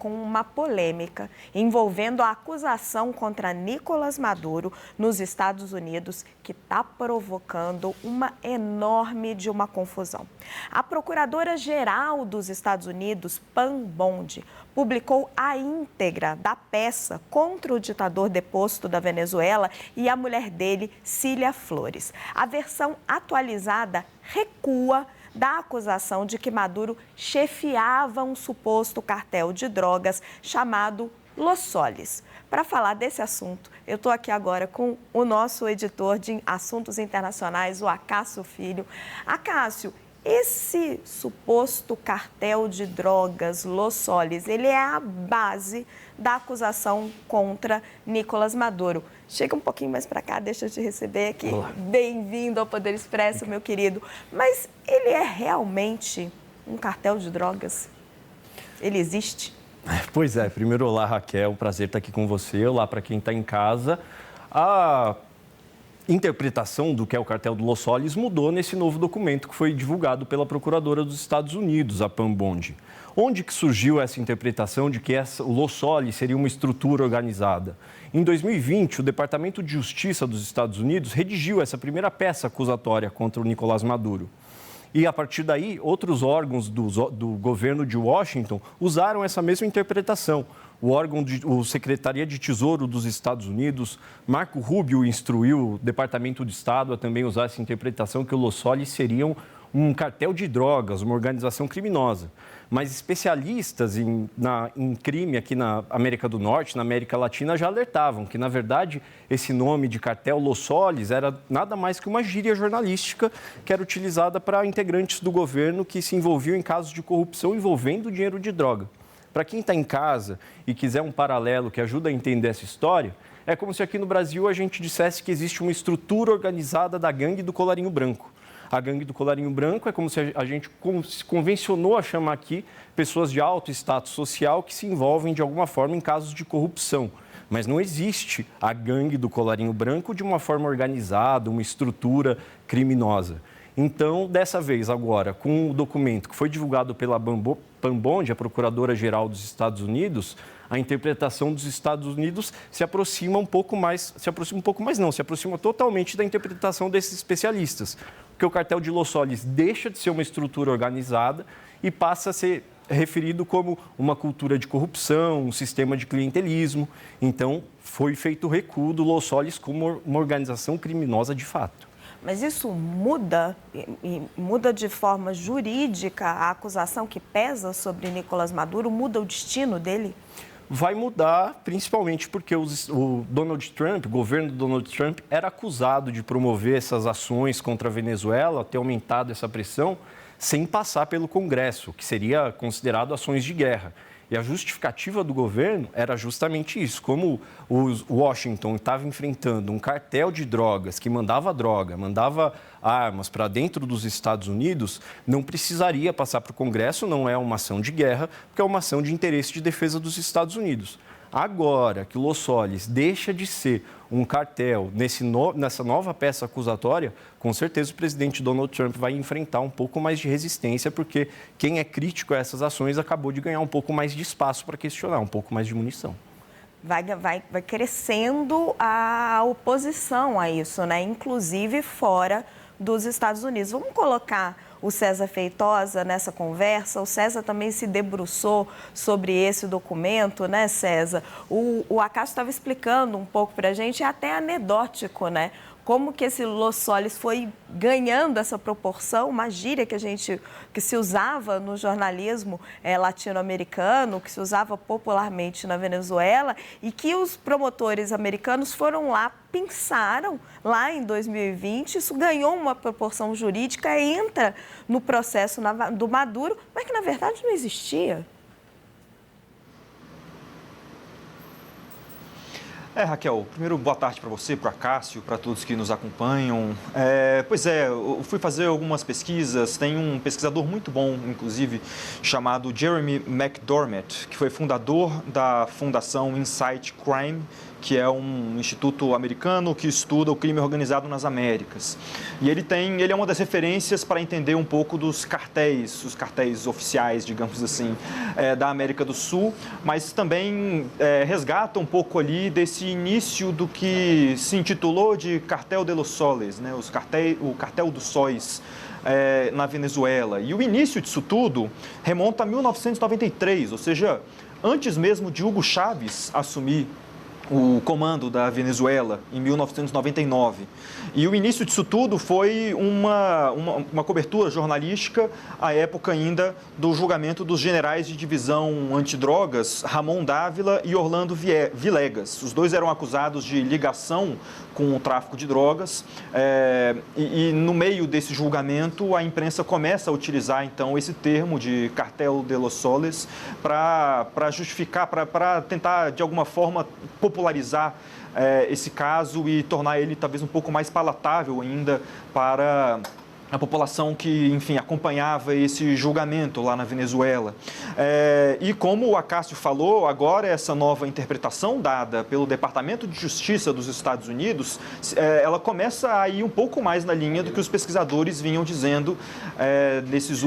com uma polêmica envolvendo a acusação contra Nicolás Maduro nos Estados Unidos, que está provocando uma enorme confusão. A Procuradora-Geral dos Estados Unidos, Pam Bondi, publicou a íntegra da peça contra o ditador deposto da Venezuela e a mulher dele, Cília Flores. A versão atualizada recua da acusação de que Maduro chefiava um suposto cartel de drogas chamado Los Solis. Para falar desse assunto, eu estou aqui agora com o nosso editor de assuntos internacionais, o Acácio Filho. Acácio, esse suposto cartel de drogas Los Solis, ele é a base da acusação contra Nicolás Maduro. Chega um pouquinho mais para cá, deixa eu te receber aqui. Bem-vindo ao Poder Expresso, meu querido. Mas ele é realmente um cartel de drogas? Ele existe? Pois é. Primeiro, olá, Raquel. Um prazer estar aqui com você. Olá para quem está em casa. A interpretação do que é o cartel do Los Solis mudou nesse novo documento que foi divulgado pela Procuradora dos Estados Unidos, a Pam Bondi. Onde que surgiu essa interpretação de que o Los Solis seria uma estrutura organizada? Em 2020, o Departamento de Justiça dos Estados Unidos redigiu essa primeira peça acusatória contra o Nicolás Maduro. E, a partir daí, outros órgãos do governo de Washington usaram essa mesma interpretação. O Secretaria de Tesouro dos Estados Unidos, Marco Rubio, instruiu o Departamento de Estado a também usar essa interpretação que o Los Solis seriam um cartel de drogas, uma organização criminosa. Mas especialistas em crime aqui na América do Norte, na América Latina, já alertavam que, na verdade, esse nome de cartel Los Solis era nada mais que uma gíria jornalística que era utilizada para integrantes do governo que se envolviam em casos de corrupção envolvendo dinheiro de droga. Para quem está em casa e quiser um paralelo que ajuda a entender essa história, é como se aqui no Brasil a gente dissesse que existe uma estrutura organizada da gangue do colarinho branco. A gangue do colarinho branco é como se a gente se convencionou a chamar aqui pessoas de alto status social que se envolvem de alguma forma em casos de corrupção. Mas não existe a gangue do colarinho branco de uma forma organizada, uma estrutura criminosa. Então, dessa vez, agora, com o documento que foi divulgado pela Pam Bondi, a Procuradora-Geral dos Estados Unidos, a interpretação dos Estados Unidos se aproxima totalmente da interpretação desses especialistas. Porque o cartel de Los Solis deixa de ser uma estrutura organizada e passa a ser referido como uma cultura de corrupção, um sistema de clientelismo. Então, foi feito o recuo do Los Solis como uma organização criminosa de fato. Mas isso muda de forma jurídica a acusação que pesa sobre Nicolás Maduro? Muda o destino dele? Vai mudar, principalmente porque o Donald Trump, o governo do Donald Trump, era acusado de promover essas ações contra a Venezuela, ter aumentado essa pressão, sem passar pelo Congresso, que seria considerado ações de guerra. E a justificativa do governo era justamente isso. Como o Washington estava enfrentando um cartel de drogas que mandava armas para dentro dos Estados Unidos, não precisaria passar para o Congresso, não é uma ação de guerra, porque é uma ação de interesse de defesa dos Estados Unidos. Agora que o Los Solis deixa de ser um cartel nessa nova peça acusatória, com certeza o presidente Donald Trump vai enfrentar um pouco mais de resistência, porque quem é crítico a essas ações acabou de ganhar um pouco mais de espaço para questionar, um pouco mais de munição. Vai crescendo a oposição a isso, né? Inclusive fora dos Estados Unidos. Vamos colocar o César Feitosa nessa conversa. O César também se debruçou sobre esse documento, né, César? O Acácio estava explicando um pouco para a gente, é até anedótico, né? Como que esse Los Solis foi ganhando essa proporção, uma gíria que se usava no jornalismo latino-americano, que se usava popularmente na Venezuela, e que os promotores americanos foram lá, pensaram lá em 2020, isso ganhou uma proporção jurídica, entra no processo do Maduro, mas que na verdade não existia. Raquel, primeiro boa tarde para você, para o Cássio, para todos que nos acompanham. Eu fui fazer algumas pesquisas, tem um pesquisador muito bom, inclusive, chamado Jeremy McDormand, que foi fundador da Fundação Insight Crime, que é um instituto americano que estuda o crime organizado nas Américas. E ele é uma das referências para entender um pouco dos cartéis, os cartéis oficiais, digamos assim, da América do Sul, mas também resgata um pouco ali desse início do que se intitulou de Cartel de los Soles, né? O Cartel dos Sóis, na Venezuela. E o início disso tudo remonta a 1993, ou seja, antes mesmo de Hugo Chávez assumir o comando da Venezuela em 1999. E o início disso tudo foi uma cobertura jornalística, à época ainda do julgamento dos generais de divisão antidrogas, Ramon Dávila e Orlando Villegas. Os dois eram acusados de ligação com o tráfico de drogas e no meio desse julgamento a imprensa começa a utilizar então esse termo de Cartel de los Soles para justificar, para tentar de alguma forma popularizar esse caso e tornar ele talvez um pouco mais palatável ainda para a população que, enfim, acompanhava esse julgamento lá na Venezuela. E como o Acácio falou, agora essa nova interpretação dada pelo Departamento de Justiça dos Estados Unidos, ela começa a ir um pouco mais na linha do que os pesquisadores vinham dizendo nessas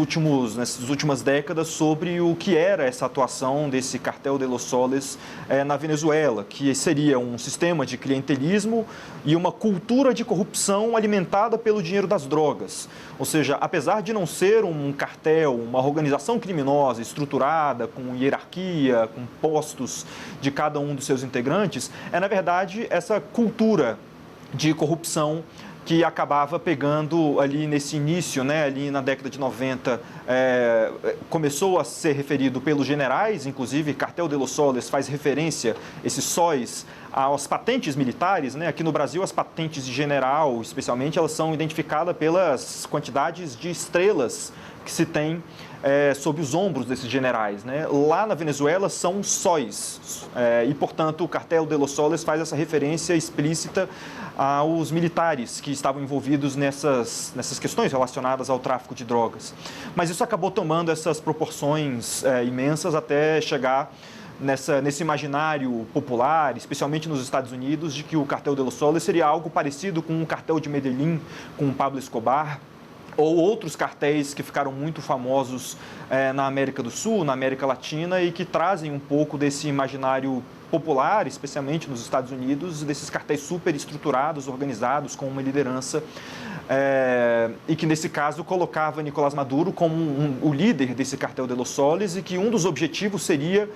últimas décadas sobre o que era essa atuação desse Cartel de los Soles na Venezuela, que seria um sistema de clientelismo e uma cultura de corrupção alimentada pelo dinheiro das drogas. Ou seja, apesar de não ser um cartel, uma organização criminosa estruturada, com hierarquia, com postos de cada um dos seus integrantes, na verdade, essa cultura de corrupção que acabava pegando ali nesse início, né, ali na década de 90, começou a ser referido pelos generais, inclusive Cartel de los Soles faz referência, esses sóis, às patentes militares, né? Aqui no Brasil as patentes de general, especialmente, elas são identificadas pelas quantidades de estrelas que se tem sob os ombros desses generais, né? Lá na Venezuela são sóis e, portanto, o Cartel de los Soles faz essa referência explícita aos militares que estavam envolvidos nessas questões relacionadas ao tráfico de drogas. Mas isso acabou tomando essas proporções imensas até chegar nesse imaginário popular, especialmente nos Estados Unidos, de que o Cartel de los Soles seria algo parecido com o Cartel de Medellín, com o Pablo Escobar, ou outros cartéis que ficaram muito famosos na América do Sul, na América Latina, e que trazem um pouco desse imaginário popular, especialmente nos Estados Unidos, desses cartéis super estruturados, organizados, com uma liderança, e que, nesse caso, colocava Nicolás Maduro como o líder desse Cartel de los Soles e que um dos objetivos seria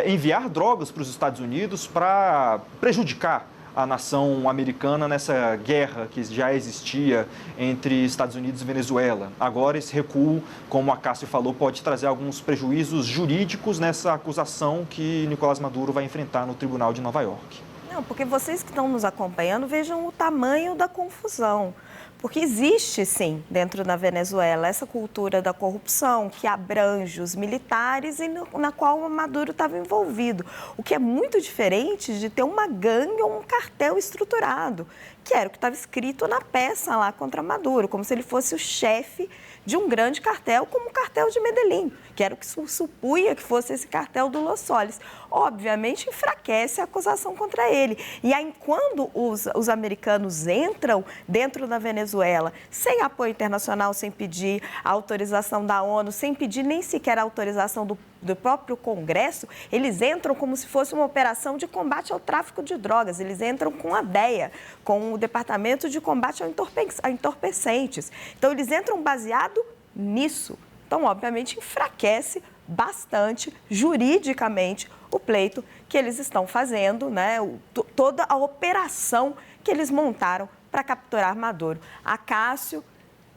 enviar drogas para os Estados Unidos para prejudicar a nação americana nessa guerra que já existia entre Estados Unidos e Venezuela. Agora, esse recuo, como a Cássio falou, pode trazer alguns prejuízos jurídicos nessa acusação que Nicolás Maduro vai enfrentar no Tribunal de Nova York. Não, porque vocês que estão nos acompanhando vejam o tamanho da confusão. Porque existe, sim, dentro da Venezuela, essa cultura da corrupção que abrange os militares e na qual o Maduro estava envolvido. O que é muito diferente de ter uma gangue ou um cartel estruturado, que era o que estava escrito na peça lá contra Maduro, como se ele fosse o chefe de um grande cartel, como o cartel de Medellín, que era o que supunha que fosse esse cartel do Los Soles. Obviamente, enfraquece a acusação contra ele. E aí, quando os americanos entram dentro da Venezuela, sem apoio internacional, sem pedir a autorização da ONU, sem pedir nem sequer a autorização do próprio Congresso, eles entram como se fosse uma operação de combate ao tráfico de drogas. Eles entram com a DEA, com o Departamento de Combate a Entorpecentes. Então, eles entram baseado nisso. Então, obviamente, enfraquece bastante, juridicamente, o pleito que eles estão fazendo, né? Toda a operação que eles montaram para capturar Maduro. Acácio,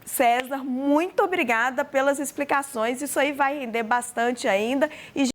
César, muito obrigada pelas explicações. Isso aí vai render bastante ainda.